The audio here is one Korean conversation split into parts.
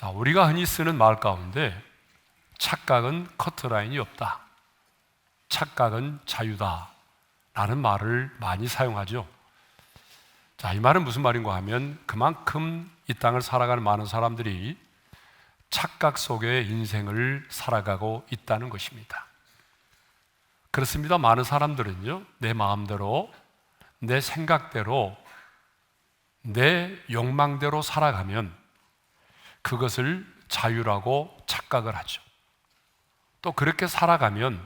자, 우리가 흔히 쓰는 말 가운데 착각은 커트라인이 없다, 착각은 자유다 라는 말을 많이 사용하죠. 자, 이 말은 무슨 말인가 하면 그만큼 이 땅을 살아가는 많은 사람들이 착각 속의 인생을 살아가고 있다는 것입니다. 그렇습니다. 많은 사람들은요, 내 마음대로, 내 생각대로, 내 욕망대로 살아가면 그것을 자유라고 착각을 하죠. 또 그렇게 살아가면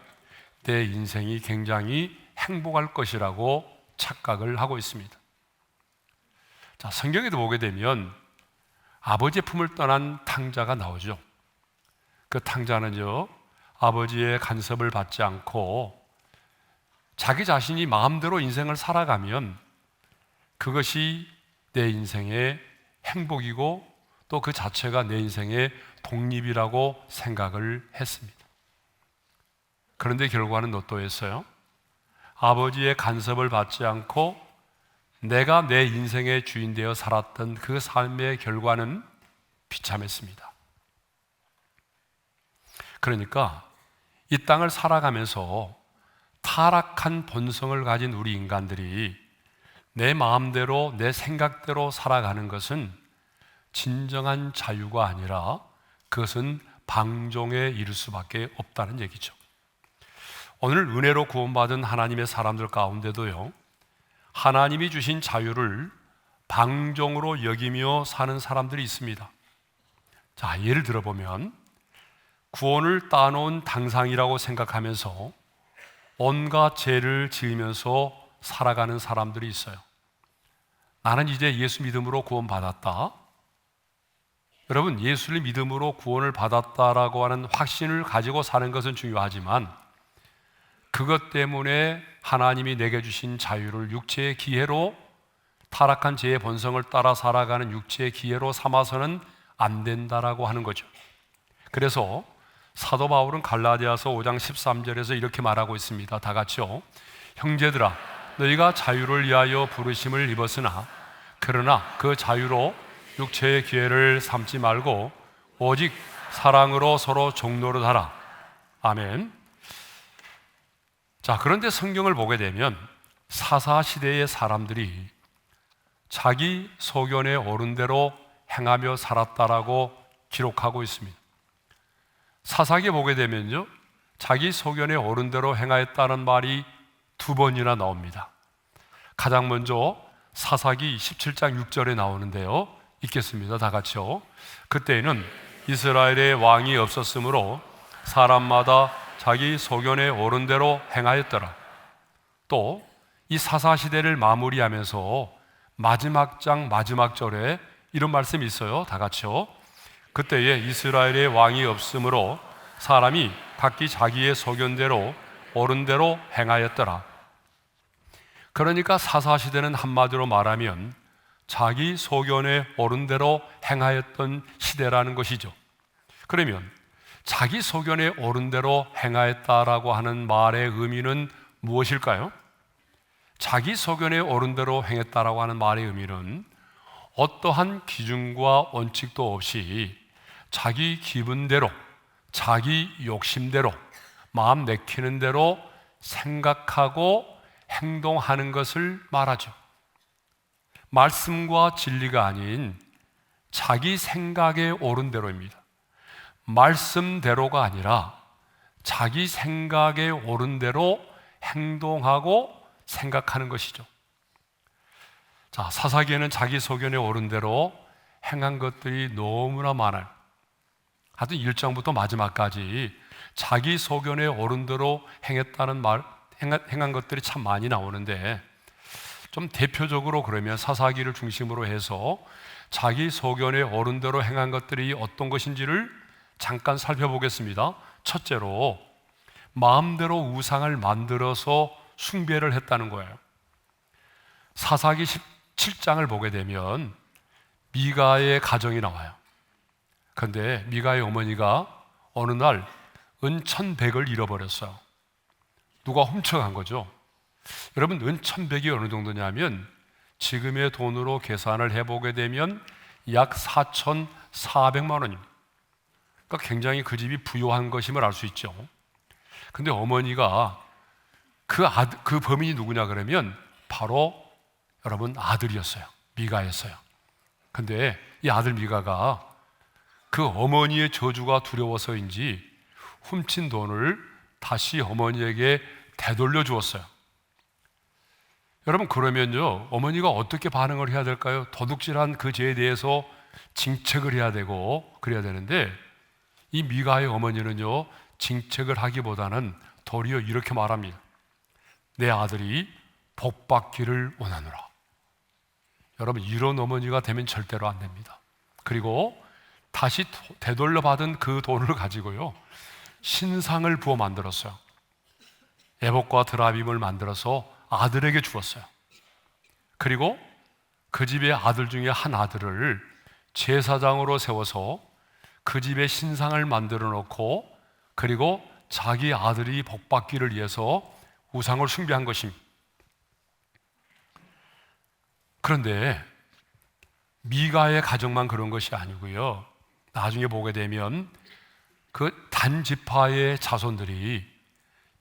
내 인생이 굉장히 행복할 것이라고 착각을 하고 있습니다. 자, 성경에도 보게 되면 아버지의 품을 떠난 탕자가 나오죠. 그 탕자는요, 아버지의 간섭을 받지 않고 자기 자신이 마음대로 인생을 살아가면 그것이 내 인생의 행복이고 또 그 자체가 내 인생의 독립이라고 생각을 했습니다. 그런데 결과는 어떠했어요? 아버지의 간섭을 받지 않고 내가 내 인생의 주인 되어 살았던 그 삶의 결과는 비참했습니다. 그러니까 이 땅을 살아가면서 타락한 본성을 가진 우리 인간들이 내 마음대로, 내 생각대로 살아가는 것은 진정한 자유가 아니라 그것은 방종에 이를 수밖에 없다는 얘기죠. 오늘 은혜로 구원받은 하나님의 사람들 가운데도요, 하나님이 주신 자유를 방종으로 여기며 사는 사람들이 있습니다. 자, 예를 들어보면 구원을 따놓은 당상이라고 생각하면서 온갖 죄를 지으면서 살아가는 사람들이 있어요. 나는 이제 예수 믿음으로 구원받았다. 여러분, 예수를 믿음으로 구원을 받았다라고 하는 확신을 가지고 사는 것은 중요하지만 그것 때문에 하나님이 내게 주신 자유를 육체의 기회로, 타락한 죄의 본성을 따라 살아가는 육체의 기회로 삼아서는 안 된다라고 하는 거죠. 그래서 사도 바울은 갈라디아서 5장 13절에서 이렇게 말하고 있습니다. 다 같이요. 형제들아, 너희가 자유를 위하여 부르심을 입었으나 그러나 그 자유로 육체의 기회를 삼지 말고 오직 사랑으로 서로 종노릇하라. 아멘. 자, 그런데 성경을 보게 되면 사사시대의 사람들이 자기 소견에 옳은 대로 행하며 살았다라고 기록하고 있습니다. 사사기에 보게 되면요, 자기 소견에 옳은 대로 행하였다는 말이 2번이나 나옵니다. 가장 먼저 사사기 17장 6절에 나오는데요, 읽겠습니다. 다 같이요. 그때에는 이스라엘의 왕이 없었으므로 사람마다 자기 소견에 옳은 대로 행하였더라. 또 이 사사시대를 마무리하면서 마지막 장 마지막 절에 이런 말씀이 있어요. 다 같이요. 그때에 이스라엘의 왕이 없으므로 사람이 각기 자기의 소견대로 옳은 대로 행하였더라. 그러니까 사사시대는 한마디로 말하면 자기 소견에 옳은 대로 행하였던 시대라는 것이죠. 그러면 자기 소견에 옳은 대로 행하였다라고 하는 말의 의미는 무엇일까요? 자기 소견에 옳은 대로 행했다라고 하는 말의 의미는 어떠한 기준과 원칙도 없이 자기 기분대로, 자기 욕심대로, 마음 내키는 대로 생각하고 행동하는 것을 말하죠. 말씀과 진리가 아닌 자기 생각에 옳은 대로입니다. 말씀대로가 아니라 자기 생각에 옳은 대로 행동하고 생각하는 것이죠. 자, 사사기에는 자기 소견에 옳은 대로 행한 것들이 너무나 많아요. 하여튼 1장부터 마지막까지 자기 소견에 옳은 대로 행했다는 말, 행한 것들이 참 많이 나오는데 좀 대표적으로 그러면 사사기를 중심으로 해서 자기 소견에 옳은 대로 행한 것들이 어떤 것인지를 잠깐 살펴보겠습니다. 첫째로 마음대로 우상을 만들어서 숭배를 했다는 거예요. 사사기 17장을 보게 되면 미가의 가정이 나와요. 그런데 미가의 어머니가 어느 날 은 1,100을 잃어버렸어요. 누가 훔쳐간 거죠. 여러분, 은 1,100이 어느 정도냐면 지금의 돈으로 계산을 해보게 되면 약 4,400만 원입니다. 그러니까 굉장히 그 집이 부유한 것임을 알 수 있죠. 근데 어머니가 그 범인이 누구냐 그러면 바로 여러분 아들이었어요. 미가였어요. 근데 이 아들 미가가 그 어머니의 저주가 두려워서인지 훔친 돈을 다시 어머니에게 되돌려 주었어요. 여러분, 그러면요, 어머니가 어떻게 반응을 해야 될까요? 도둑질한 그 죄에 대해서 징책을 해야 되고 그래야 되는데, 이 미가의 어머니는요, 징책을 하기보다는 도리어 이렇게 말합니다. 내 아들이 복받기를 원하노라. 여러분, 이런 어머니가 되면 절대로 안 됩니다. 그리고 다시 되돌려 받은 그 돈을 가지고요, 신상을 부어 만들었어요. 에봇과 드라빔을 만들어서 아들에게 주었어요. 그리고 그 집의 아들 중에 한 아들을 제사장으로 세워서 그 집에 신상을 만들어 놓고, 그리고 자기 아들이 복받기를 위해서 우상을 숭배한 것입니다. 그런데 미가의 가정만 그런 것이 아니고요, 나중에 보게 되면 그 단지파의 자손들이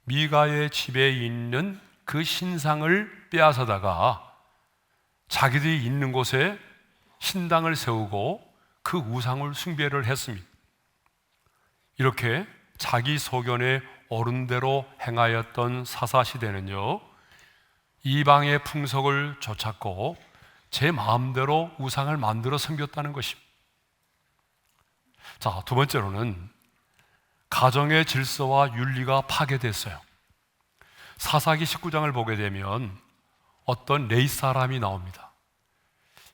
미가의 집에 있는 그 신상을 빼앗아다가 자기들이 있는 곳에 신당을 세우고 그 우상을 숭배를 했습니다. 이렇게 자기 소견에 옳은 대로 행하였던 사사시대는요, 이방의 풍속을 쫓았고 제 마음대로 우상을 만들어 섬겼다는 것입니다. 자, 두 번째로는 가정의 질서와 윤리가 파괴됐어요. 사사기 19장을 보게 되면 어떤 레위 사람이 나옵니다.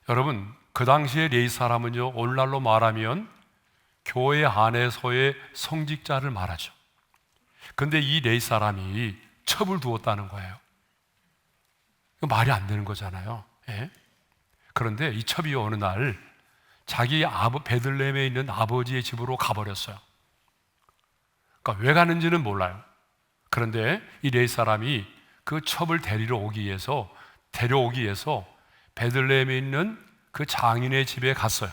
여러분, 그 당시에 레위 사람은요, 오늘날로 말하면 교회 안에서의 성직자를 말하죠. 근데 이 레위 사람이 첩을 두었다는 거예요. 이거 말이 안 되는 거잖아요. 예? 그런데 이 첩이 어느 날 자기 베들레헴에 있는 아버지의 집으로 가버렸어요. 그러니까 왜 가는지는 몰라요. 그런데 이 레위 사람이 그 첩을 데려오기 위해서 베들레헴에 있는 그 장인의 집에 갔어요.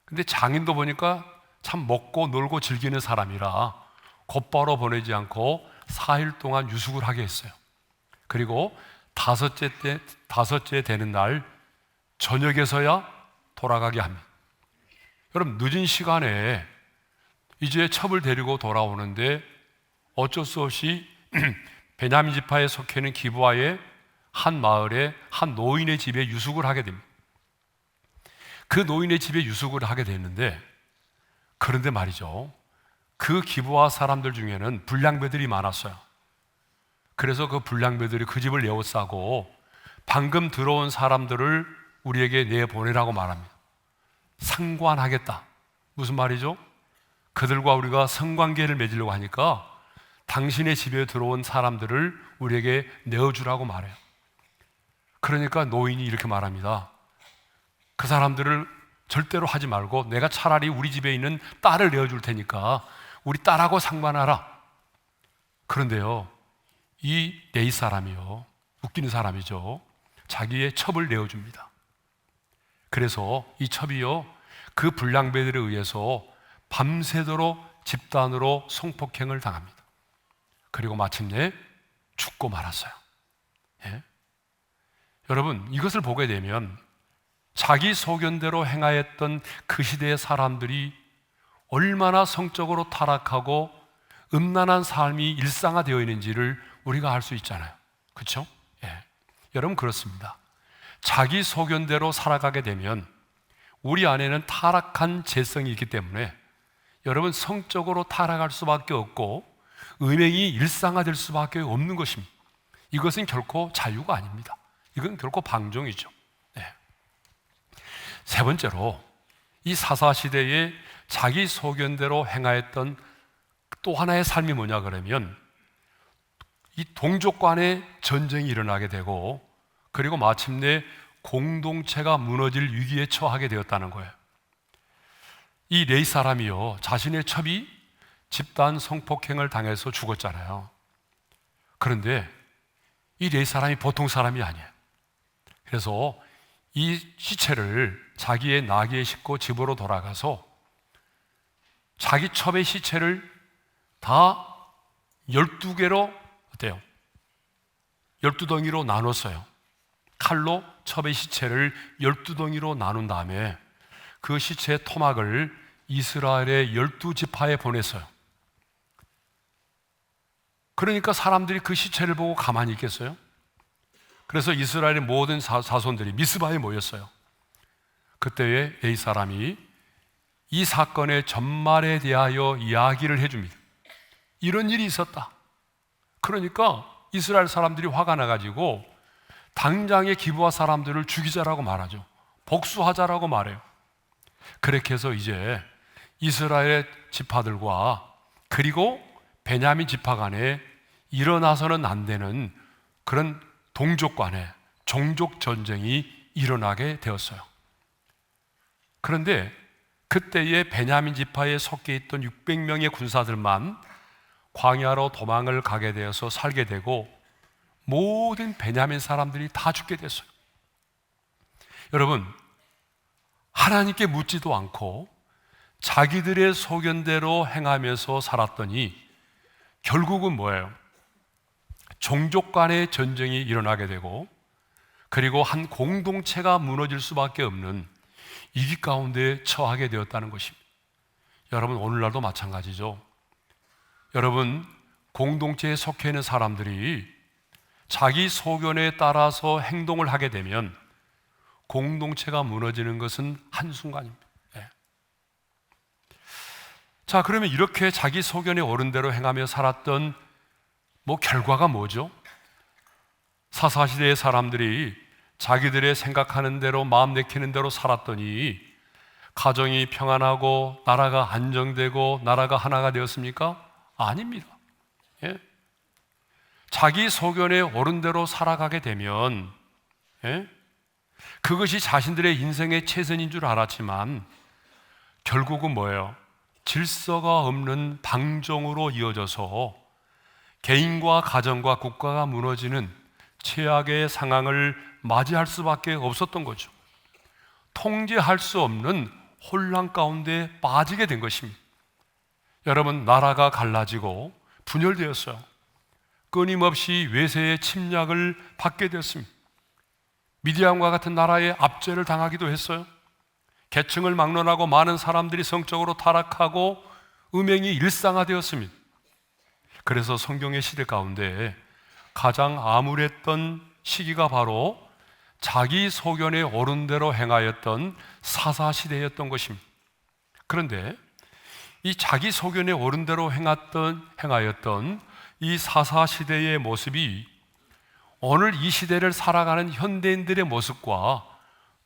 근데 장인도 보니까 참 먹고 놀고 즐기는 사람이라 곧바로 보내지 않고 4일 동안 유숙을 하게 했어요. 그리고 다섯째 되는 날 저녁에서야 돌아가게 합니다. 여러분, 늦은 시간에 이제 첩을 데리고 돌아오는데 어쩔 수 없이 베냐민 지파에 속해 있는 기브아의 한 마을에 한 노인의 집에 유숙을 하게 됩니다. 그 노인의 집에 유숙을 하게 됐는데, 그런데 말이죠, 그 기브아 사람들 중에는 불량배들이 많았어요. 그래서 그 불량배들이 그 집을 에워싸고 방금 들어온 사람들을 우리에게 내보내라고 말합니다. 상관하겠다. 무슨 말이죠? 그들과 우리가 성관계를 맺으려고 하니까 당신의 집에 들어온 사람들을 우리에게 내어주라고 말해요. 그러니까 노인이 이렇게 말합니다. 그 사람들을 절대로 하지 말고 내가 차라리 우리 집에 있는 딸을 내어줄 테니까 우리 딸하고 상관하라. 그런데요, 이 레위 사람이요, 웃기는 사람이죠, 자기의 첩을 내어줍니다. 그래서 이 첩이요, 그 불량배들에 의해서 밤새도록 집단으로 성폭행을 당합니다. 그리고 마침내 죽고 말았어요. 예? 여러분, 이것을 보게 되면 자기 소견대로 행하였던 그 시대의 사람들이 얼마나 성적으로 타락하고 음란한 삶이 일상화되어 있는지를 우리가 알 수 있잖아요. 그렇죠? 예. 여러분, 그렇습니다. 자기 소견대로 살아가게 되면 우리 안에는 타락한 죄성이 있기 때문에 여러분, 성적으로 타락할 수밖에 없고 음행이 일상화될 수밖에 없는 것입니다. 이것은 결코 자유가 아닙니다. 이건 결코 방종이죠. 네. 세 번째로, 이 사사시대에 자기 소견대로 행하였던 또 하나의 삶이 뭐냐 그러면 이 동족 간의 전쟁이 일어나게 되고, 그리고 마침내 공동체가 무너질 위기에 처하게 되었다는 거예요. 이 레위 사람이요, 자신의 첩이 집단 성폭행을 당해서 죽었잖아요. 그런데 이 레위 사람이 보통 사람이 아니에요. 그래서 이 시체를 자기의 나귀에 싣고 집으로 돌아가서 자기 첩의 시체를 다 12개로 어때요? 12덩이로 나눴어요. 칼로 첩의 시체를 12덩이로 나눈 다음에 그 시체의 토막을 이스라엘의 12지파에 보냈어요. 그러니까 사람들이 그 시체를 보고 가만히 있겠어요? 그래서 이스라엘의 모든 자손들이 미스바에 모였어요. 그때에 A 사람이 이 사건의 전말에 대하여 이야기를 해줍니다. 이런 일이 있었다. 그러니까 이스라엘 사람들이 화가 나가지고 당장의 기브아 사람들을 죽이자라고 말하죠. 복수하자라고 말해요. 그렇게 해서 이제 이스라엘 지파들과 그리고 베냐민 지파 간에 일어나서는 안 되는 그런 동족 간의 종족 전쟁이 일어나게 되었어요. 그런데 그때의 베냐민 지파에 속해 있던 600명의 군사들만 광야로 도망을 가게 되어서 살게 되고 모든 베냐민 사람들이 다 죽게 됐어요. 여러분, 하나님께 묻지도 않고 자기들의 소견대로 행하면서 살았더니 결국은 뭐예요? 종족 간의 전쟁이 일어나게 되고 그리고 한 공동체가 무너질 수밖에 없는 위기 가운데 처하게 되었다는 것입니다. 여러분, 오늘날도 마찬가지죠. 여러분, 공동체에 속해 있는 사람들이 자기 소견에 따라서 행동을 하게 되면 공동체가 무너지는 것은 한순간입니다. 네. 자, 그러면 이렇게 자기 소견에 옳은 대로 행하며 살았던 결과가 뭐죠? 사사시대의 사람들이 자기들의 생각하는 대로 마음 내키는 대로 살았더니 가정이 평안하고 나라가 안정되고 나라가 하나가 되었습니까? 아닙니다. 예? 자기 소견에 옳은 대로 살아가게 되면 그것이 자신들의 인생의 최선인 줄 알았지만 결국은 뭐예요? 질서가 없는 방종으로 이어져서 개인과 가정과 국가가 무너지는 최악의 상황을 맞이할 수밖에 없었던 거죠. 통제할 수 없는 혼란 가운데 빠지게 된 것입니다. 여러분, 나라가 갈라지고 분열되었어요. 끊임없이 외세의 침략을 받게 되었습니다. 미디안과 같은 나라에 압제를 당하기도 했어요. 계층을 막론하고 많은 사람들이 성적으로 타락하고 음행이 일상화되었습니다. 그래서 성경의 시대 가운데 가장 암울했던 시기가 바로 자기 소견에 옳은 대로 행하였던 사사시대였던 것입니다. 그런데 이 자기 소견에 옳은 대로 행하였던 이 사사시대의 모습이 오늘 이 시대를 살아가는 현대인들의 모습과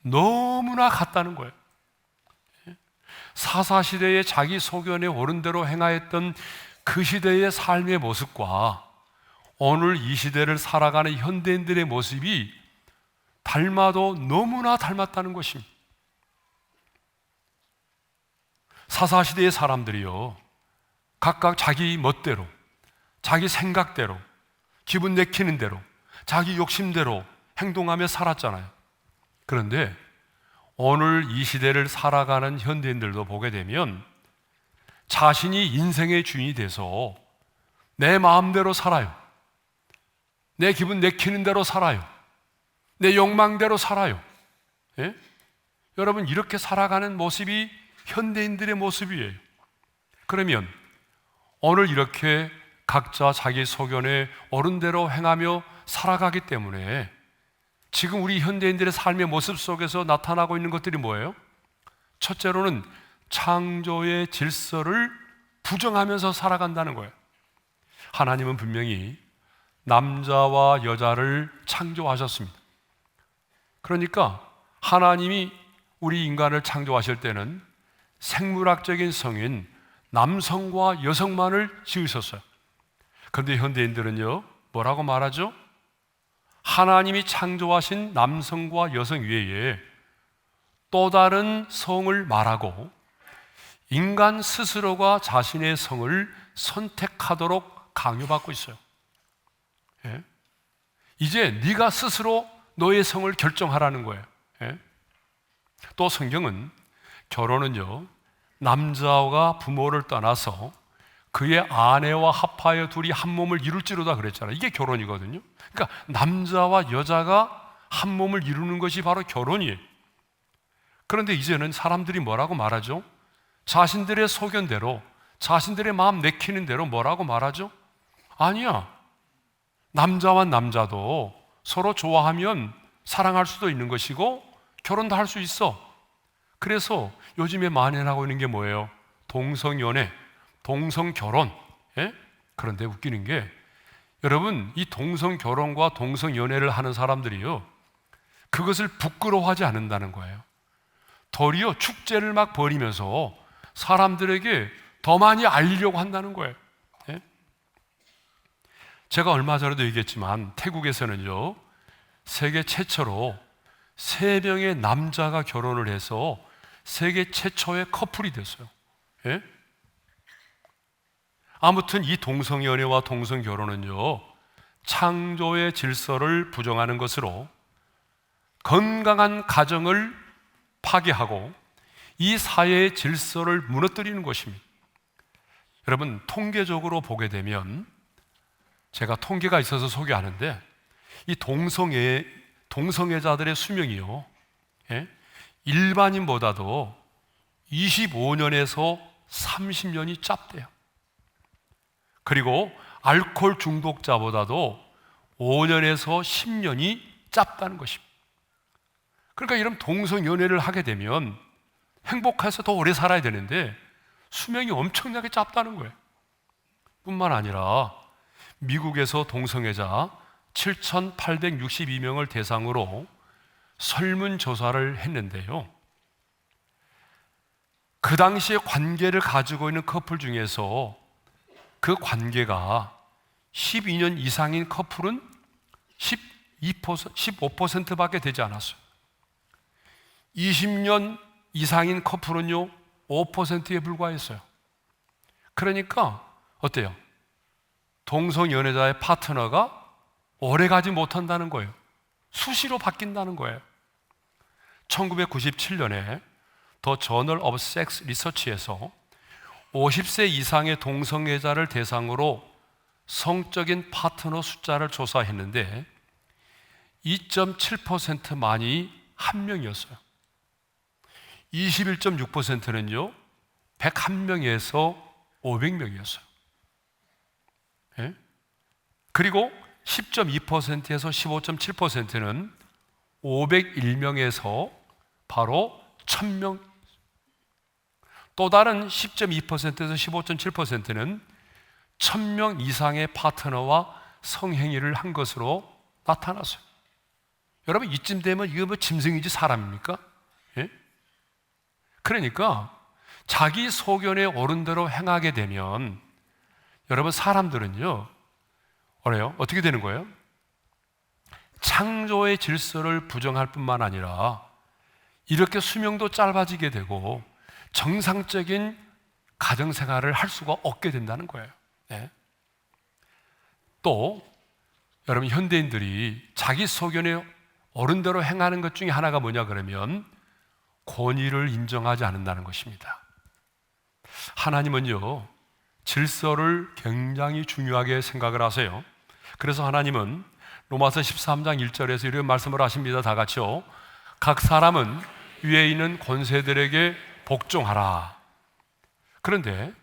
너무나 같다는 거예요. 사사시대의 자기 소견에 옳은 대로 행하였던 그 시대의 삶의 모습과 오늘 이 시대를 살아가는 현대인들의 모습이 닮아도 너무나 닮았다는 것입니다. 사사시대의 사람들이요, 각각 자기 멋대로, 자기 생각대로, 기분 내키는 대로, 자기 욕심대로 행동하며 살았잖아요. 그런데 오늘 이 시대를 살아가는 현대인들도 보게 되면 자신이 인생의 주인이 돼서 내 마음대로 살아요. 내 기분 내키는 대로 살아요. 내 욕망대로 살아요. 예? 여러분, 이렇게 살아가는 모습이 현대인들의 모습이에요. 그러면 오늘 이렇게 각자 자기 소견에 옳은 대로 행하며 살아가기 때문에 지금 우리 현대인들의 삶의 모습 속에서 나타나고 있는 것들이 뭐예요? 첫째로는 창조의 질서를 부정하면서 살아간다는 거예요. 하나님은 분명히 남자와 여자를 창조하셨습니다. 그러니까 하나님이 우리 인간을 창조하실 때는 생물학적인 성인 남성과 여성만을 지으셨어요. 그런데 현대인들은요, 뭐라고 말하죠? 하나님이 창조하신 남성과 여성 외에 또 다른 성을 말하고 인간 스스로가 자신의 성을 선택하도록 강요받고 있어요. 예? 이제 네가 스스로 너의 성을 결정하라는 거예요. 예? 또 성경은 결혼은요, 남자가 부모를 떠나서 그의 아내와 합하여 둘이 한 몸을 이룰지로다 그랬잖아요. 이게 결혼이거든요. 그러니까 남자와 여자가 한 몸을 이루는 것이 바로 결혼이에요. 그런데 이제는 사람들이 뭐라고 말하죠? 자신들의 소견대로, 자신들의 마음 내키는 대로 뭐라고 말하죠? 아니야, 남자와 남자도 서로 좋아하면 사랑할 수도 있는 것이고 결혼도 할 수 있어. 그래서 요즘에 만연하고 있는 게 뭐예요? 동성연애, 동성결혼. 예? 그런데 웃기는 게, 여러분, 이 동성결혼과 동성연애를 하는 사람들이요, 그것을 부끄러워하지 않는다는 거예요. 도리어 축제를 막 벌이면서 사람들에게 더 많이 알리려고 한다는 거예요. 예? 제가 얼마 전에도 얘기했지만 태국에서는요, 세계 최초로 3명의 남자가 결혼을 해서 세계 최초의 커플이 됐어요. 예? 아무튼 이 동성연애와 동성결혼은요, 창조의 질서를 부정하는 것으로 건강한 가정을 파괴하고 이 사회의 질서를 무너뜨리는 것입니다. 여러분, 통계적으로 보게 되면, 제가 통계가 있어서 소개하는데, 이 동성애자들의 수명이요, 예? 일반인보다도 25년에서 30년이 짧대요. 그리고 알코올 중독자보다도 5년에서 10년이 짧다는 것입니다. 그러니까 이런 동성연애를 하게 되면 행복해서 더 오래 살아야 되는데 수명이 엄청나게 짧다는 거예요. 뿐만 아니라 미국에서 동성애자 7,862명을 대상으로 설문조사를 했는데요, 그 당시에 관계를 가지고 있는 커플 중에서 그 관계가 12년 이상인 커플은 15%밖에 되지 않았어요. 20년 이상인 커플은요 5%에 불과했어요. 그러니까 어때요? 동성연애자의 파트너가 오래 가지 못한다는 거예요. 수시로 바뀐다는 거예요. 1997년에 더 저널 오브 섹스 리서치에서 50세 이상의 동성애자를 대상으로 성적인 파트너 숫자를 조사했는데 2.7%만이 한 명이었어요. 21.6%는요 101명에서 500명이었어요. 예? 그리고 10.2%에서 15.7%는 501명에서 바로 1000명. 또 다른 10.2%에서 15.7%는 1000명 이상의 파트너와 성행위를 한 것으로 나타났어요. 여러분, 이쯤 되면 이거 뭐 짐승이지 사람입니까? 예? 그러니까 자기 소견에 옳은 대로 행하게 되면 여러분, 사람들은요 어떻게 되는 거예요? 창조의 질서를 부정할 뿐만 아니라 이렇게 수명도 짧아지게 되고 정상적인 가정생활을 할 수가 없게 된다는 거예요. 네. 또 여러분, 현대인들이 자기 소견에 옳은 대로 행하는 것 중에 하나가 뭐냐 그러면 권위를 인정하지 않는다는 것입니다. 하나님은요 질서를 굉장히 중요하게 생각을 하세요. 그래서 하나님은 로마서 13장 1절에서 이런 말씀을 하십니다. 다 같이요. 각 사람은 위에 있는 권세들에게 복종하라. 그런데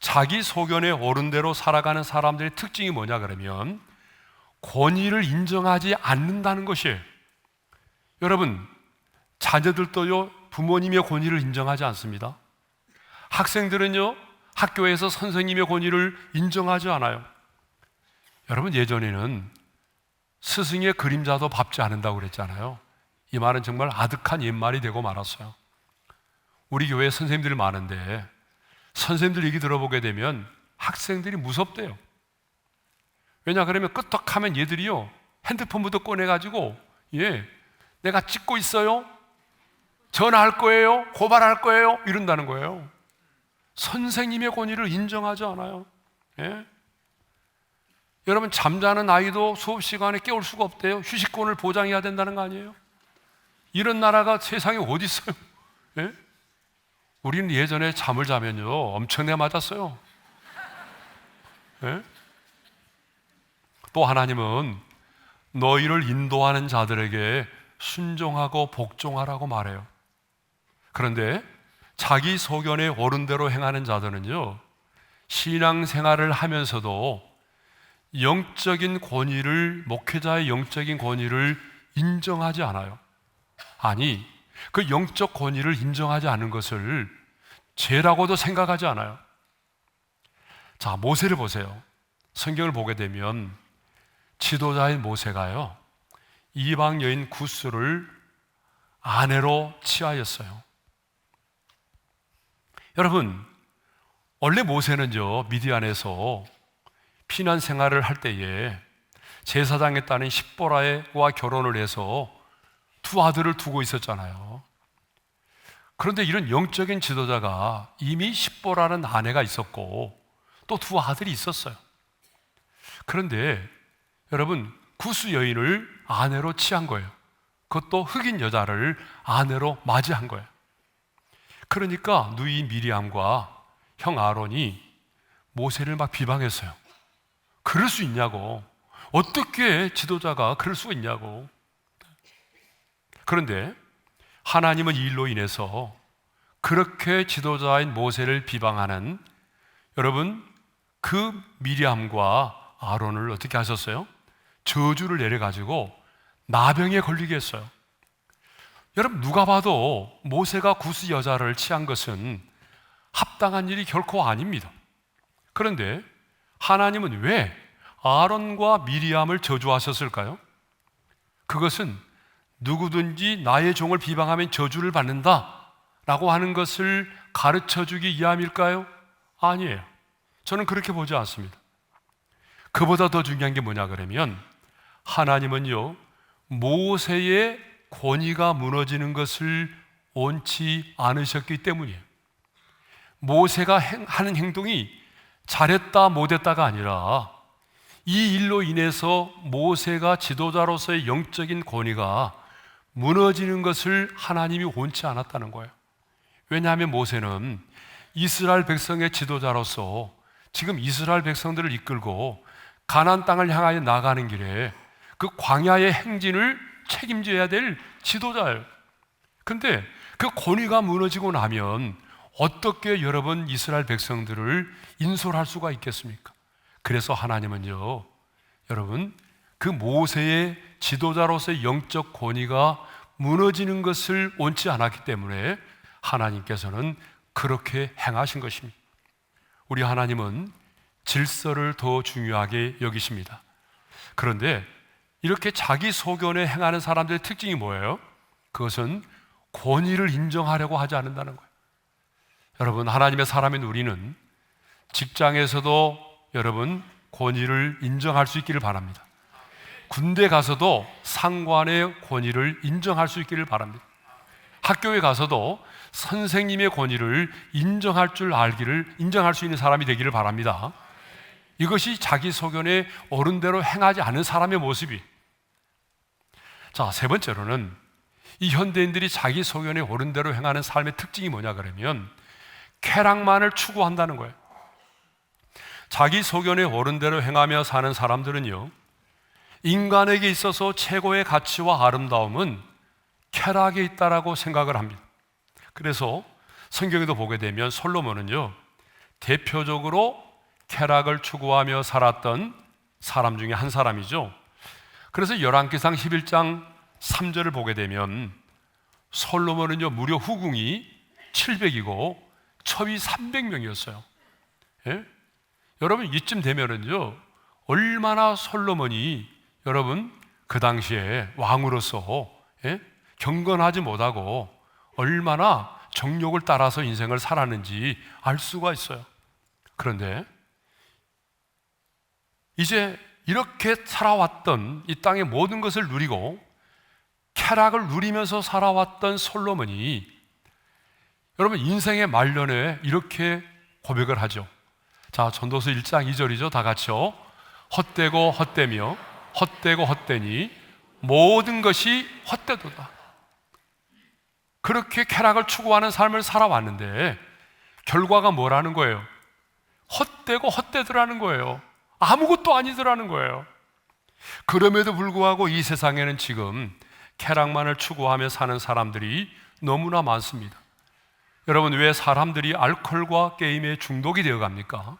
자기 소견에 옳은 대로 살아가는 사람들의 특징이 뭐냐 그러면 권위를 인정하지 않는다는 것이에요. 여러분, 자녀들도요 부모님의 권위를 인정하지 않습니다. 학생들은요 학교에서 선생님의 권위를 인정하지 않아요. 여러분, 예전에는 스승의 그림자도 밟지 않는다고 그랬잖아요. 이 말은 정말 아득한 옛말이 되고 말았어요. 우리 교회에 선생님들이 많은데 선생님들 얘기 들어보게 되면 학생들이 무섭대요. 왜냐 그러면 끄떡하면 얘들이요 핸드폰부터 꺼내가지고 내가 찍고 있어요, 전화할 거예요, 고발할 거예요 이런다는 거예요. 선생님의 권위를 인정하지 않아요. 예? 여러분, 잠자는 아이도 수업 시간에 깨울 수가 없대요. 휴식권을 보장해야 된다는 거 아니에요? 이런 나라가 세상에 어디 있어요? 예? 우리는 예전에 잠을 자면요 엄청나게 맞았어요. 예? 또 하나님은 너희를 인도하는 자들에게 순종하고 복종하라고 말해요. 그런데 자기 소견에 옳은 대로 행하는 자들은요 신앙생활을 하면서도 영적인 권위를, 목회자의 영적인 권위를 인정하지 않아요. 아니, 그 영적 권위를 인정하지 않은 것을 죄라고도 생각하지 않아요. 자, 모세를 보세요. 성경을 보게 되면 지도자인 모세가요 이방 여인 구스를 아내로 취하였어요. 여러분, 원래 모세는요 미디안에서 피난 생활을 할 때에 제사장에 따른 십보라와 결혼을 해서 두 아들을 두고 있었잖아요. 그런데 이런 영적인 지도자가 이미 십보라는 아내가 있었고 또 두 아들이 있었어요. 그런데 여러분, 구스 여인을 아내로 취한 거예요. 그것도 흑인 여자를 아내로 맞이한 거예요. 그러니까 누이 미리암과 형 아론이 모세를 막 비방했어요. 그럴 수 있냐고. 어떻게 지도자가 그럴 수가 있냐고. 그런데 하나님은 이 일로 인해서 그렇게 지도자인 모세를 비방하는 여러분 그 미리암과 아론을 어떻게 하셨어요? 저주를 내려가지고 나병에 걸리게 했어요. 여러분, 누가 봐도 모세가 구스 여자를 취한 것은 합당한 일이 결코 아닙니다. 그런데 하나님은 왜 아론과 미리암을 저주하셨을까요? 그것은 누구든지 나의 종을 비방하면 저주를 받는다 라고 하는 것을 가르쳐주기 위함일까요? 아니에요. 저는 그렇게 보지 않습니다. 그보다 더 중요한 게 뭐냐 그러면 하나님은요 모세의 권위가 무너지는 것을 원치 않으셨기 때문이에요. 모세가 하는 행동이 잘했다 못했다가 아니라 이 일로 인해서 모세가 지도자로서의 영적인 권위가 무너지는 것을 하나님이 원치 않았다는 거예요. 왜냐하면 모세는 이스라엘 백성의 지도자로서 지금 이스라엘 백성들을 이끌고 가나안 땅을 향하여 나가는 길에 그 광야의 행진을 책임져야 될 지도자예요. 근데 그 권위가 무너지고 나면 어떻게 여러분 이스라엘 백성들을 인솔할 수가 있겠습니까? 그래서 하나님은요 여러분 그 모세의 지도자로서의 영적 권위가 무너지는 것을 원치 않았기 때문에 하나님께서는 그렇게 행하신 것입니다. 우리 하나님은 질서를 더 중요하게 여기십니다. 그런데 이렇게 자기 소견에 행하는 사람들의 특징이 뭐예요? 그것은 권위를 인정하려고 하지 않는다는 거예요. 여러분, 하나님의 사람인 우리는 직장에서도 여러분 권위를 인정할 수 있기를 바랍니다. 군대 가서도 상관의 권위를 인정할 수 있기를 바랍니다. 학교에 가서도 선생님의 권위를 인정할 수 있는 사람이 되기를 바랍니다. 이것이 자기 소견에 옳은 대로 행하지 않은 사람의 모습이. 자, 세 번째로는 이 현대인들이 자기 소견에 옳은 대로 행하는 삶의 특징이 뭐냐 그러면 쾌락만을 추구한다는 거예요. 자기 소견에 옳은 대로 행하며 사는 사람들은요 인간에게 있어서 최고의 가치와 아름다움은 쾌락에 있다라고 생각을 합니다. 그래서 성경에도 보게 되면 솔로몬은요 대표적으로 쾌락을 추구하며 살았던 사람 중에 한 사람이죠. 그래서 열왕기상 11장 3절을 보게 되면 솔로몬은요 무려 후궁이 700이고 첩이 300명이었어요. 예? 여러분 이쯤 되면은요 얼마나 솔로몬이 여러분 그 당시에 왕으로서 경건하지 못하고 얼마나 정욕을 따라서 인생을 살았는지 알 수가 있어요. 그런데 이제 이렇게 살아왔던 이 땅의 모든 것을 누리고 쾌락을 누리면서 살아왔던 솔로몬이 여러분 인생의 말년에 이렇게 고백을 하죠. 자, 전도서 1장 2절이죠. 다 같이요. 헛되고 헛되며 헛되고 헛되니 모든 것이 헛되도다. 그렇게 쾌락을 추구하는 삶을 살아왔는데 결과가 뭐라는 거예요? 헛되고 헛되더라는 거예요. 아무것도 아니더라는 거예요. 그럼에도 불구하고 이 세상에는 지금 쾌락만을 추구하며 사는 사람들이 너무나 많습니다. 여러분, 왜 사람들이 알코올과 게임에 중독이 되어 갑니까?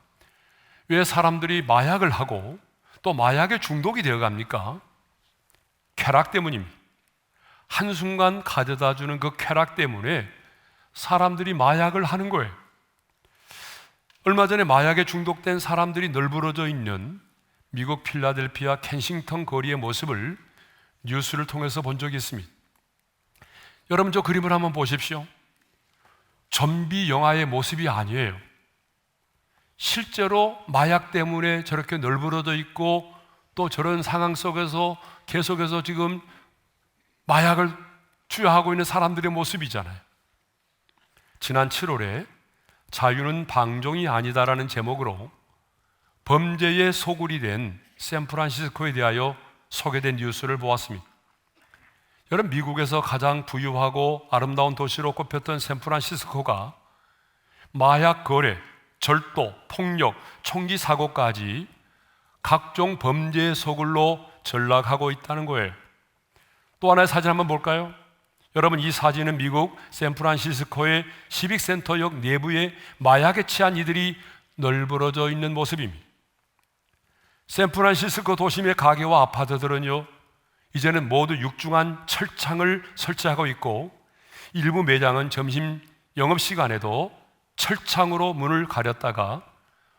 왜 사람들이 마약을 하고 또 마약에 중독이 되어 갑니까? 쾌락 때문입니다. 한순간 가져다 주는 그 쾌락 때문에 사람들이 마약을 하는 거예요. 얼마 전에 마약에 중독된 사람들이 널브러져 있는 미국 필라델피아 켄싱턴 거리의 모습을 뉴스를 통해서 본 적이 있습니다. 여러분, 저 그림을 한번 보십시오. 좀비 영화의 모습이 아니에요. 실제로 마약 때문에 저렇게 널브러져 있고 또 저런 상황 속에서 계속해서 지금 마약을 투여하고 있는 사람들의 모습이잖아요. 지난 7월에 자유는 방종이 아니다라는 제목으로 범죄의 소굴이 된 샌프란시스코에 대하여 소개된 뉴스를 보았습니다. 여러분, 미국에서 가장 부유하고 아름다운 도시로 꼽혔던 샌프란시스코가 마약 거래, 절도, 폭력, 총기 사고까지 각종 범죄의 소굴로 전락하고 있다는 거예요. 또 하나의 사진 한번 볼까요? 여러분, 이 사진은 미국 샌프란시스코의 시빅센터역 내부에 마약에 취한 이들이 널브러져 있는 모습입니다. 샌프란시스코 도심의 가게와 아파트들은요, 이제는 모두 육중한 철창을 설치하고 있고 일부 매장은 점심 영업시간에도 철창으로 문을 가렸다가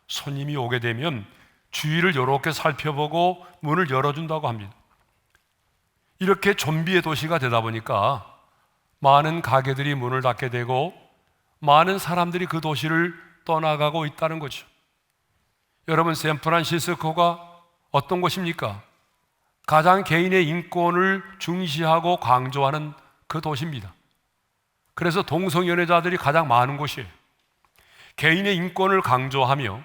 손님이 오게 되면 주위를 이렇게 살펴보고 문을 열어준다고 합니다. 이렇게 좀비의 도시가 되다 보니까 많은 가게들이 문을 닫게 되고 많은 사람들이 그 도시를 떠나가고 있다는 거죠. 여러분, 샌프란시스코가 어떤 곳입니까? 가장 개인의 인권을 중시하고 강조하는 그 도시입니다. 그래서 동성연애자들이 가장 많은 곳이에요. 개인의 인권을 강조하며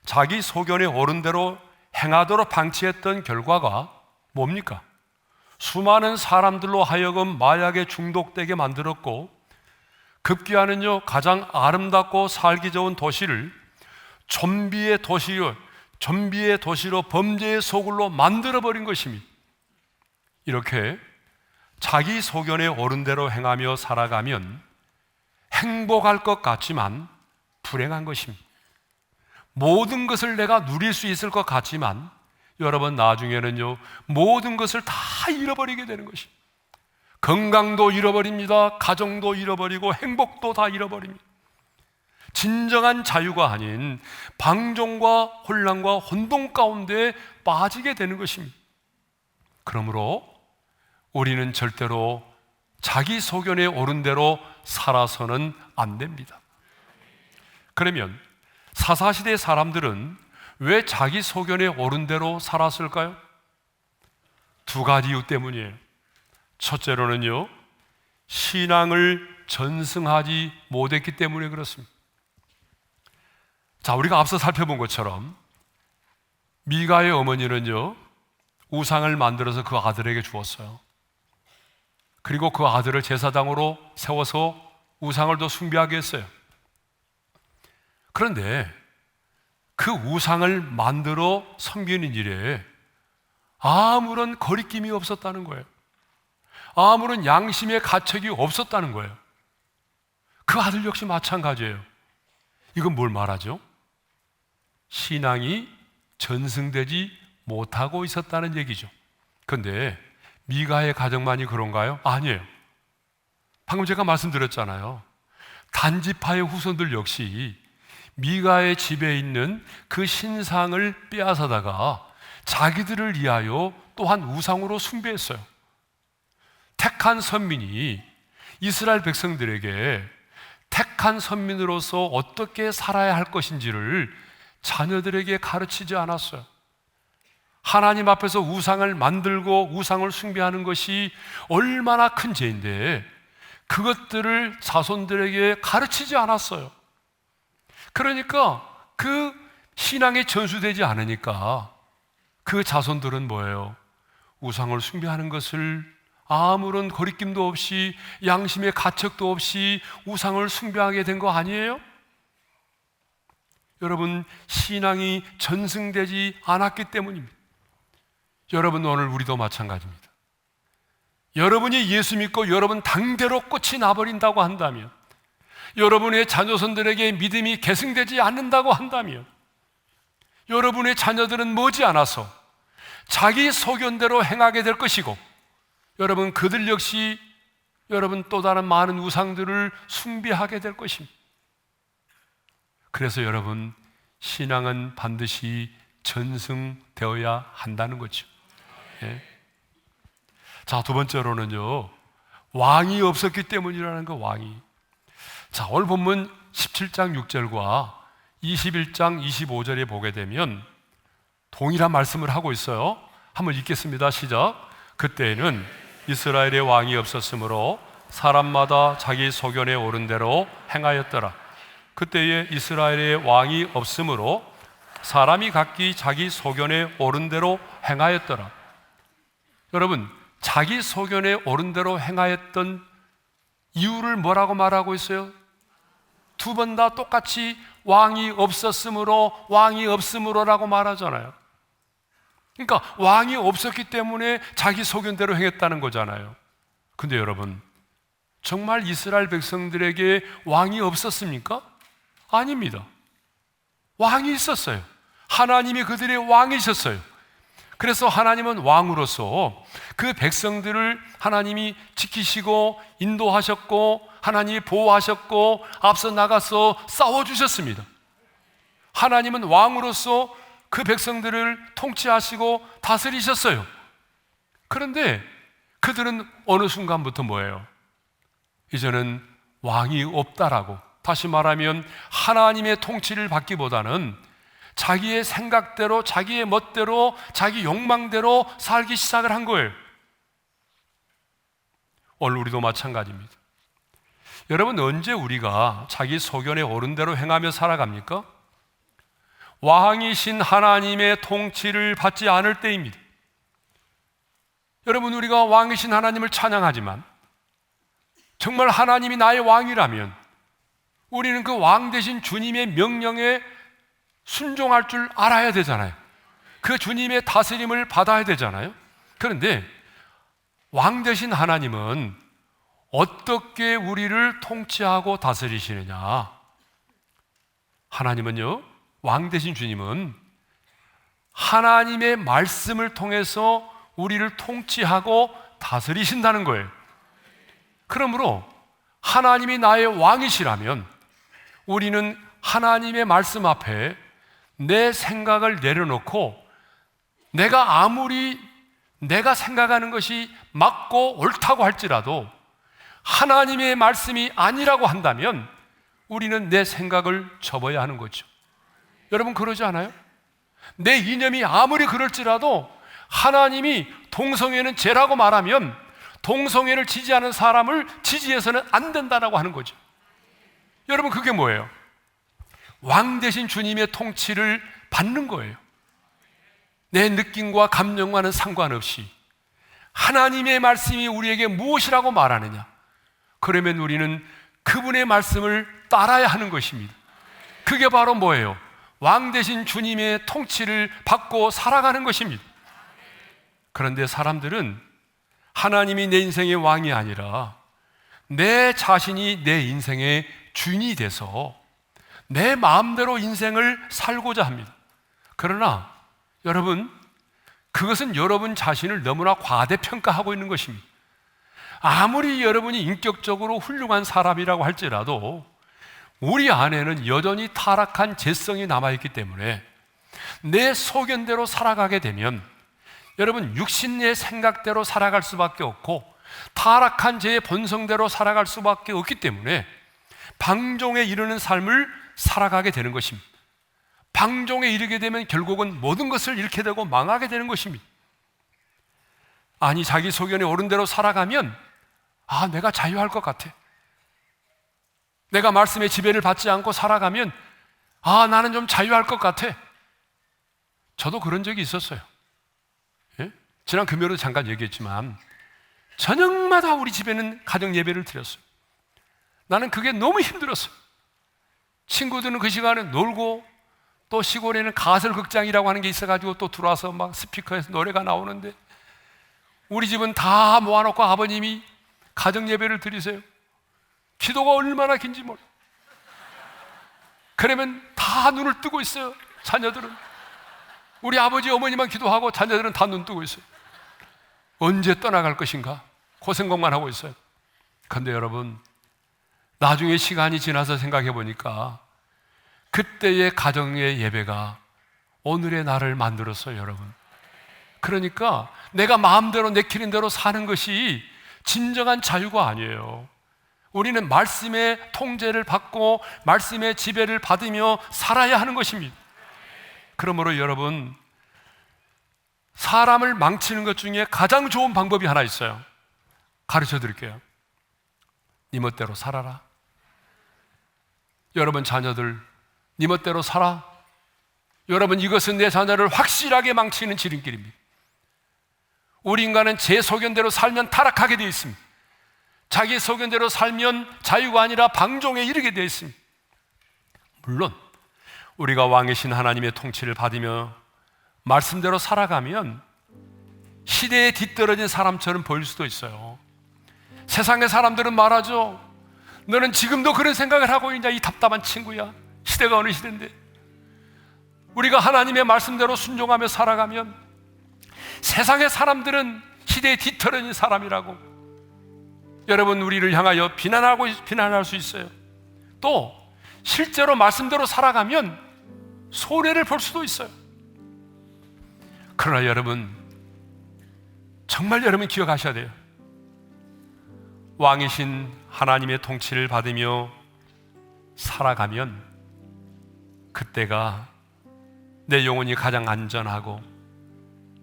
자기 소견에 옳은 대로 행하도록 방치했던 결과가 뭡니까? 수많은 사람들로 하여금 마약에 중독되게 만들었고 급기야는요, 가장 아름답고 살기 좋은 도시를 좀비의 도시로 범죄의 소굴로 만들어버린 것입니다. 이렇게 자기 소견에 옳은 대로 행하며 살아가면 행복할 것 같지만 불행한 것입니다. 모든 것을 내가 누릴 수 있을 것 같지만 여러분, 나중에는요, 모든 것을 다 잃어버리게 되는 것입니다. 건강도 잃어버립니다. 가정도 잃어버리고 행복도 다 잃어버립니다. 진정한 자유가 아닌 방종과 혼란과 혼동 가운데 빠지게 되는 것입니다. 그러므로 우리는 절대로 자기 소견에 옳은 대로 살아서는 안 됩니다. 그러면 사사시대 사람들은 왜 자기 소견에 옳은 대로 살았을까요? 두 가지 이유 때문이에요. 첫째로는요, 신앙을 전승하지 못했기 때문에 그렇습니다. 자, 우리가 앞서 살펴본 것처럼 미가의 어머니는요, 우상을 만들어서 그 아들에게 주었어요. 그리고 그 아들을 제사장으로 세워서 우상을 더 숭배하게 했어요. 그런데 그 우상을 만들어 섬기는 일에 아무런 거리낌이 없었다는 거예요. 아무런 양심의 가책이 없었다는 거예요. 그 아들 역시 마찬가지예요. 이건 뭘 말하죠? 신앙이 전승되지 못하고 있었다는 얘기죠. 그런데 미가의 가정만이 그런가요? 아니에요. 방금 제가 말씀드렸잖아요. 단지파의 후손들 역시 미가의 집에 있는 그 신상을 빼앗아다가 자기들을 위하여 또한 우상으로 숭배했어요. 택한 선민이 이스라엘 백성들에게 택한 선민으로서 어떻게 살아야 할 것인지를 자녀들에게 가르치지 않았어요. 하나님 앞에서 우상을 만들고 우상을 숭배하는 것이 얼마나 큰 죄인데 그것들을 자손들에게 가르치지 않았어요. 그러니까 그 신앙에 전수되지 않으니까 그 자손들은 뭐예요? 우상을 숭배하는 것을 아무런 거리낌도 없이 양심의 가책도 없이 우상을 숭배하게 된 거 아니에요? 여러분, 신앙이 전승되지 않았기 때문입니다. 여러분, 오늘 우리도 마찬가지입니다. 여러분이 예수 믿고 여러분 당대로 꽃이 나버린다고 한다면, 여러분의 자녀손들에게 믿음이 계승되지 않는다고 한다면, 여러분의 자녀들은 머지않아서 자기 소견대로 행하게 될 것이고, 여러분 그들 역시 여러분 또 다른 많은 우상들을 숭배하게 될 것입니다. 그래서 여러분, 신앙은 반드시 전승되어야 한다는 거죠. 예. 자, 두 번째로는요, 왕이 없었기 때문이라는 거, 왕이. 자, 오늘 본문 17장 6절과 21장 25절에 보게 되면 동일한 말씀을 하고 있어요. 한번 읽겠습니다. 시작. 그때에는 이스라엘의 왕이 없었으므로 사람마다 자기 소견에 오른 대로 행하였더라. 그때에 이스라엘의 왕이 없으므로 사람이 각기 자기 소견에 오른 대로 행하였더라. 여러분, 자기 소견에 오른 대로 행하였던 이유를 뭐라고 말하고 있어요? 두 번 다 똑같이 왕이 없음으로라고 말하잖아요. 그러니까 왕이 없었기 때문에 자기 소견대로 행했다는 거잖아요. 근데 여러분, 정말 이스라엘 백성들에게 왕이 없었습니까? 아닙니다. 왕이 있었어요. 하나님이 그들의 왕이셨어요. 그래서 하나님은 왕으로서 그 백성들을 하나님이 지키시고 인도하셨고 하나님이 보호하셨고 앞서 나가서 싸워주셨습니다. 하나님은 왕으로서 그 백성들을 통치하시고 다스리셨어요. 그런데 그들은 어느 순간부터 뭐예요? 이제는 왕이 없다라고, 다시 말하면 하나님의 통치를 받기보다는 자기의 생각대로, 자기의 멋대로, 자기 욕망대로 살기 시작을 한 거예요. 오늘 우리도 마찬가지입니다. 여러분, 언제 우리가 자기 소견에 오른 대로 행하며 살아갑니까? 왕이신 하나님의 통치를 받지 않을 때입니다. 여러분, 우리가 왕이신 하나님을 찬양하지만 정말 하나님이 나의 왕이라면 우리는 그 왕 되신 주님의 명령에 순종할 줄 알아야 되잖아요. 그 주님의 다스림을 받아야 되잖아요. 그런데 왕 되신 하나님은 어떻게 우리를 통치하고 다스리시느냐? 하나님은요, 왕 되신 주님은 하나님의 말씀을 통해서 우리를 통치하고 다스리신다는 거예요. 그러므로 하나님이 나의 왕이시라면 우리는 하나님의 말씀 앞에 내 생각을 내려놓고 내가 아무리 내가 생각하는 것이 맞고 옳다고 할지라도 하나님의 말씀이 아니라고 한다면 우리는 내 생각을 접어야 하는 거죠. 여러분, 그러지 않아요? 내 이념이 아무리 그럴지라도 하나님이 동성애는 죄라고 말하면 동성애를 지지하는 사람을 지지해서는 안 된다라고 하는 거죠. 여러분, 그게 뭐예요? 왕 되신 주님의 통치를 받는 거예요. 내 느낌과 감정과는 상관없이 하나님의 말씀이 우리에게 무엇이라고 말하느냐, 그러면 우리는 그분의 말씀을 따라야 하는 것입니다. 그게 바로 뭐예요? 왕 되신 주님의 통치를 받고 살아가는 것입니다. 그런데 사람들은 하나님이 내 인생의 왕이 아니라 내 자신이 내 인생의 주인이 돼서 내 마음대로 인생을 살고자 합니다. 그러나 여러분, 그것은 여러분 자신을 너무나 과대평가하고 있는 것입니다. 아무리 여러분이 인격적으로 훌륭한 사람이라고 할지라도 우리 안에는 여전히 타락한 죄성이 남아있기 때문에 내 소견대로 살아가게 되면 여러분, 육신의 생각대로 살아갈 수밖에 없고 타락한 죄의 본성대로 살아갈 수밖에 없기 때문에 방종에 이르는 삶을 살아가게 되는 것입니다. 방종에 이르게 되면 결국은 모든 것을 잃게 되고 망하게 되는 것입니다. 아니, 자기 소견에 오른 대로 살아가면 내가 자유할 것 같아. 내가 말씀의 지배를 받지 않고 살아가면 나는 좀 자유할 것 같아. 저도 그런 적이 있었어요. 예? 지난 금요일에 잠깐 얘기했지만 저녁마다 우리 집에는 가정 예배를 드렸어요. 나는 그게 너무 힘들었어요. 친구들은 그 시간에 놀고, 또 시골에는 가설극장이라고 하는 게 있어가지고 또 들어와서 막 스피커에서 노래가 나오는데, 우리 집은 다 모아놓고 아버님이 가정 예배를 드리세요. 기도가 얼마나 긴지 몰라요. 그러면 다 눈을 뜨고 있어요. 자녀들은. 우리 아버지 어머니만 기도하고 자녀들은 다 눈 뜨고 있어요. 언제 떠나갈 것인가 고생각만 하고 있어요. 그런데 여러분, 나중에 시간이 지나서 생각해 보니까 그때의 가정의 예배가 오늘의 나를 만들었어요, 여러분. 그러니까 내가 마음대로 내키는 대로 사는 것이 진정한 자유가 아니에요. 우리는 말씀의 통제를 받고 말씀의 지배를 받으며 살아야 하는 것입니다. 그러므로 여러분, 사람을 망치는 것 중에 가장 좋은 방법이 하나 있어요. 가르쳐 드릴게요. 네 멋대로 살아라. 여러분 자녀들, 네 멋대로 살아. 여러분, 이것은 내 자녀를 확실하게 망치는 지름길입니다. 우리 인간은 제 소견대로 살면 타락하게 되어 있습니다. 자기 소견대로 살면 자유가 아니라 방종에 이르게 되어 있습니다. 물론 우리가 왕이신 하나님의 통치를 받으며 말씀대로 살아가면 시대에 뒤떨어진 사람처럼 보일 수도 있어요. 세상의 사람들은 말하죠. 너는 지금도 그런 생각을 하고 있냐, 이 답답한 친구야. 시대가 어느 시대인데. 우리가 하나님의 말씀대로 순종하며 살아가면 세상의 사람들은 시대에 뒤떨어진 사람이라고 여러분 우리를 향하여 비난할 수 있어요. 또 실제로 말씀대로 살아가면 손해를 볼 수도 있어요. 그러나 여러분, 정말 여러분 기억하셔야 돼요. 왕이신 하나님의 통치를 받으며 살아가면 그때가 내 영혼이 가장 안전하고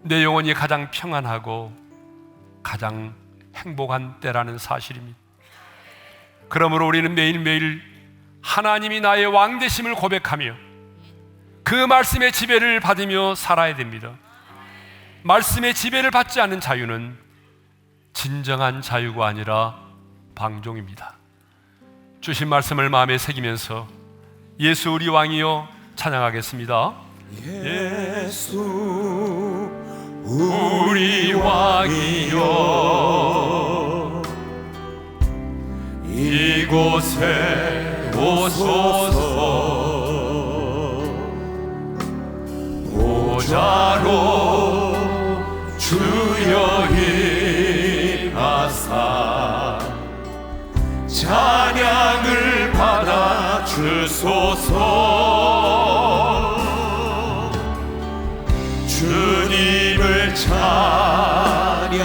내 영혼이 가장 평안하고 가장 행복한 때라는 사실입니다. 그러므로 우리는 매일매일 하나님이 나의 왕 되심을 고백하며 그 말씀의 지배를 받으며 살아야 됩니다. 말씀의 지배를 받지 않는 자유는 진정한 자유가 아니라 방종입니다. 주신 말씀을 마음에 새기면서 예수 우리 왕이여 찬양하겠습니다. 예수 우리 왕이여 이곳에 오소서 보좌로 주여 임하사 찬양을 받아 주소서. 주님을 찬양하오니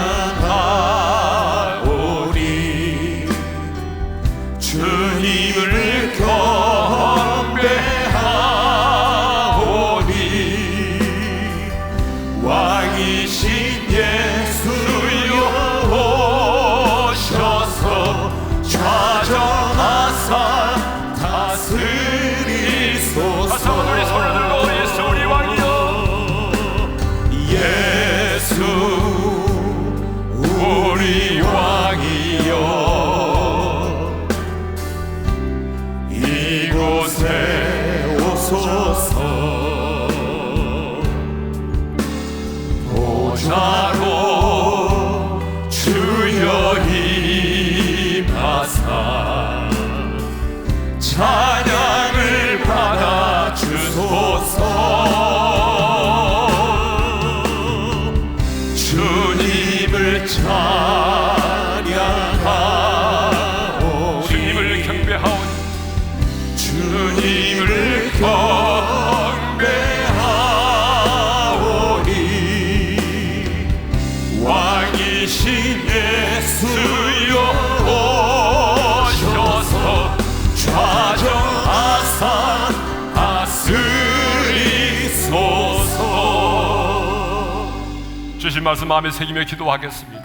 주님을 경배하오니 왕이신 예수여 오셔서 좌정하사 다스리소서. 우리 손을 들고 예수 우리 왕이여 예수 우리 왕이여 이곳에 오소서 보좌로 주여 임하사 찬양을 받아 주소서. 주님을 찬양하오니 주님을 경배하오니 주님을 경배하오니 왕이신 예수여 오셔서 좌정하사 다스리소서. 주신 말씀 마음에 새기며 기도하겠습니다.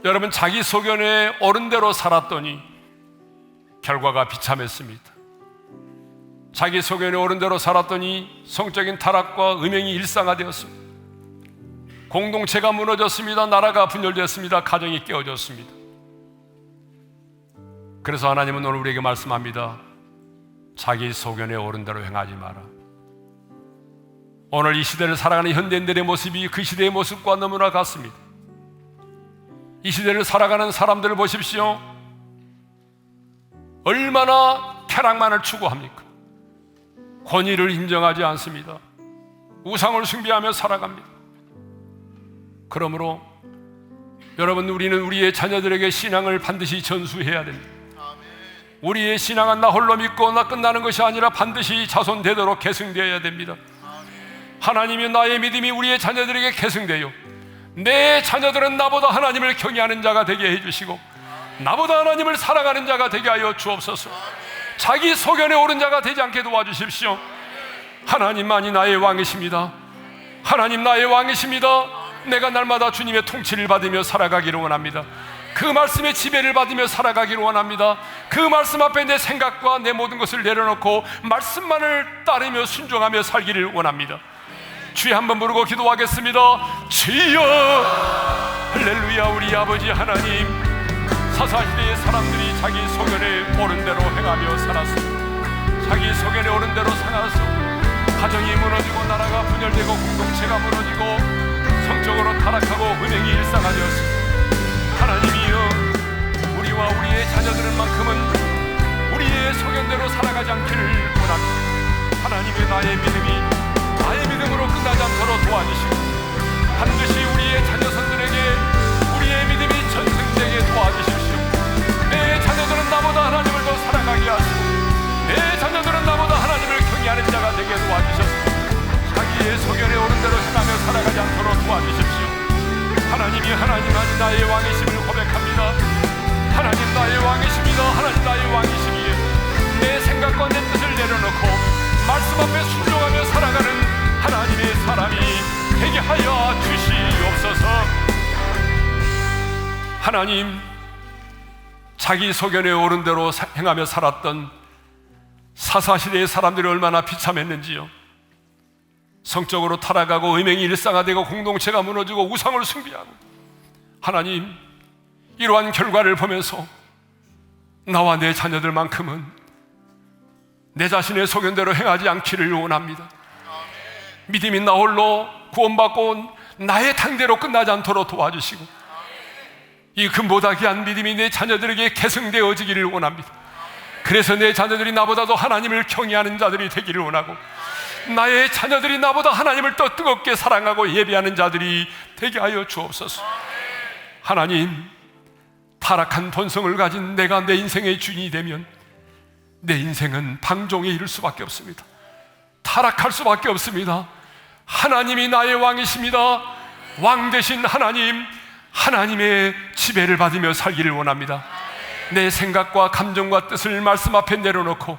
여러분, 자기 소견에 옳은 대로 살았더니 결과가 비참했습니다. 자기 소견에 옳은 대로 살았더니 성적인 타락과 음행이 일상화되었습니다. 공동체가 무너졌습니다. 나라가 분열되었습니다. 가정이 깨어졌습니다. 그래서 하나님은 오늘 우리에게 말씀합니다. 자기 소견에 옳은 대로 행하지 마라. 오늘 이 시대를 살아가는 현대인들의 모습이 그 시대의 모습과 너무나 같습니다. 이 시대를 살아가는 사람들을 보십시오. 얼마나 쾌락만을 추구합니까? 권위를 인정하지 않습니다. 우상을 숭배하며 살아갑니다. 그러므로 여러분, 우리는 우리의 자녀들에게 신앙을 반드시 전수해야 됩니다. 우리의 신앙은 나 홀로 믿고 나 끝나는 것이 아니라 반드시 자손되도록 계승되어야 됩니다. 하나님이 나의 믿음이 우리의 자녀들에게 계승되어 내 자녀들은 나보다 하나님을 경외하는 자가 되게 해주시고 나보다 하나님을 사랑하는 자가 되게 하여 주옵소서. 자기 소견에 옳은 자가 되지 않게 도와주십시오. 하나님만이 나의 왕이십니다. 하나님 나의 왕이십니다. 내가 날마다 주님의 통치를 받으며 살아가기를 원합니다. 그 말씀의 지배를 받으며 살아가기를 원합니다. 그 말씀 앞에 내 생각과 내 모든 것을 내려놓고 말씀만을 따르며 순종하며 살기를 원합니다. 주여 한번 부르고 기도하겠습니다. 주여. 할렐루야. 우리 아버지 하나님, 사사시대의 사람들이 자기 소견에 옳은 대로 행하며 살았습니다. 자기 소견에 옳은 대로 살아서 가정이 무너지고 나라가 분열되고 공동체가 무너지고 성적으로 타락하고 은행이 일상화되었습니다. 하나님이여, 우리와 우리의 자녀들만큼은 우리의 소견대로 살아가지 않기를 원합니다. 하나님의 나의 믿음으로 끝나지 않도록 도와주시고 반드시 우리의 자녀선들에게 우리의 믿음이 전승되게 도와주십시오. 내 자녀들은 나보다 하나님을 더 사랑하게 하시고 내 자녀들은 나보다 하나님을 경외하는 자가 되게 도와주셔서 자기의 소견에 옳은 대로 행하며 살아가지 않도록 도와주십시오. 하나님이 하나님 나의 왕이심을 고백합니다. 하나님 나의 왕이십니다. 하나님 나의 왕이시기에 내 생각과 내 뜻을 내려놓고 말씀 앞에 순종하며 살아가는 하나님의 사람이 되게 하여 주시옵소서. 하나님, 자기 소견에 옳은 대로 행하며 살았던 사사시대의 사람들이 얼마나 비참했는지요. 성적으로 타락하고 음행이 일상화되고 공동체가 무너지고 우상을 숭배하고, 하나님, 이러한 결과를 보면서 나와 내 자녀들만큼은 내 자신의 소견대로 행하지 않기를 원합니다. 믿음이 나 홀로 구원받고 나의 탕대로 끝나지 않도록 도와주시고 이 금보다 귀한 믿음이 내 자녀들에게 계승되어지기를 원합니다. 그래서 내 자녀들이 나보다도 하나님을 경외하는 자들이 되기를 원하고 나의 자녀들이 나보다 하나님을 더 뜨겁게 사랑하고 예배하는 자들이 되게 하여 주옵소서. 하나님, 타락한 본성을 가진 내가 내 인생의 주인이 되면 내 인생은 방종에 이를 수밖에 없습니다. 타락할 수밖에 없습니다. 하나님이 나의 왕이십니다. 왕 되신 하나님, 하나님의 지배를 받으며 살기를 원합니다. 내 생각과 감정과 뜻을 말씀 앞에 내려놓고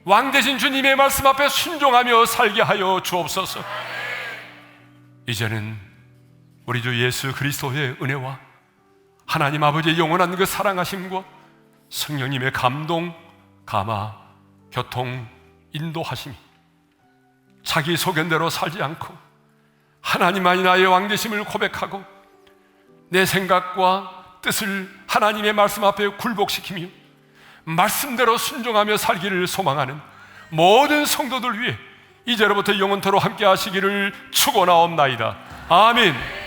왕 되신 주님의 말씀 앞에 순종하며 살게 하여 주옵소서. 이제는 우리 주 예수 그리스도의 은혜와 하나님 아버지의 영원한 그 사랑하심과 성령님의 감동, 감화, 교통, 인도하심이 자기 소견대로 살지 않고 하나님만이 나의 왕되심을 고백하고 내 생각과 뜻을 하나님의 말씀 앞에 굴복시키며 말씀대로 순종하며 살기를 소망하는 모든 성도들 위해 이제로부터 영원토록 함께 하시기를 축원하옵나이다. 아멘.